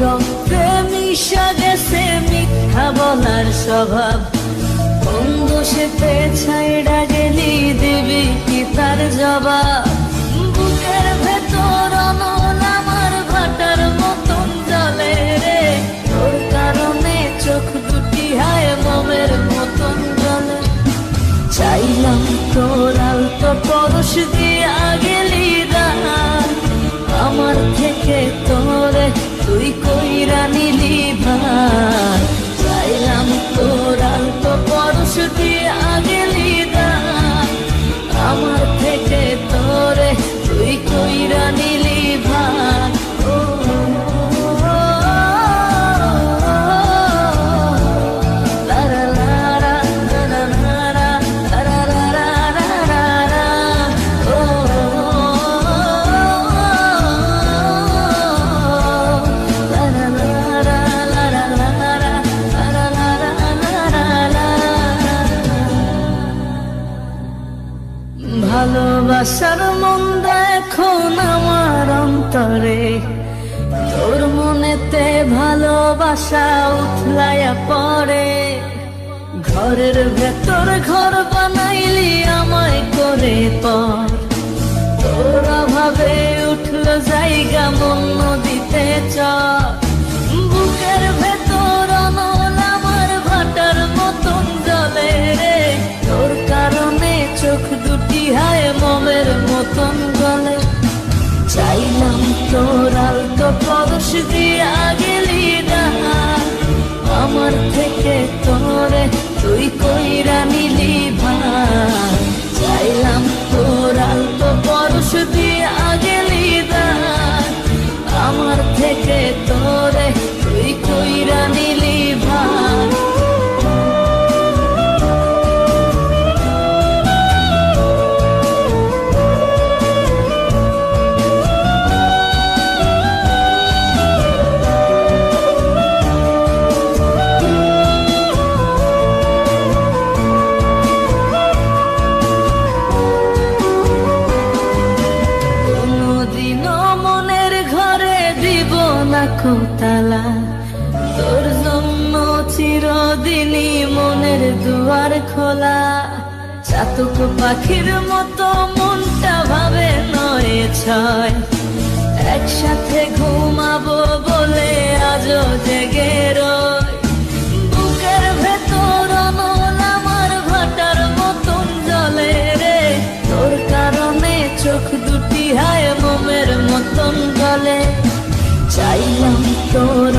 রক্তে মিশা গেছে মিথ্যা বলার স্বভাব। কোন দোষেতে ছাইড়া গেলি দিবি কি তার জবাব? বুকের ভেতর অনল আমার ভাটার মতন জলে রে, তোর কারণে চোখ দুটি হায় মোমের মতন জলে। চাইলাম তোর আলতো পরশ দিয়া গেলি দান, আমার থেকে তোরে তুই কইরা নিলি ভার। চাইলাম তোর আলতো পরশ দিয়া গেলি দান, আমার থেকে তোরে তুই কইরা নিলি ভার। ভালোবাসার মন্দা এখন আমার অন্তরে, তোর মনেতে ভালোবাসা উথলাইয়া পড়ে। ঘরের ভেতর ঘর বানাইলি আমায় করে পর, তোর অভাবে উঠল জায়গা মন নদীতে চর। বুকের ভেতর অনল আমার ভাটার মতন জলে রে, তোর কারণে চোখ দুটি হায় মোমের মতন গলে। চাইলাম তোর আলতো পরশ দিয়া গেলি দান, আমার থেকে তোরে তুই কইরা নিলি ভার। চাইলাম তোর আলতো পরশ দিয়া গেলি দান, আমার থেকে তোরে তুই কইরা নিলি ভার। তালা তোর জন্য চিরদিনই মনের দুয়ার খোলা। চাতক পাখির মতো মনটা ভাবে নয় ছয়, একসাথে ঘুমাবো বলে আজও জেগে রয়। বুকের ভেতর অনল আমার ভাটার মতন জলে রে, তোর কারণে চোখ দুটি হায় মোমের মতন গলে। চাইলাম তোর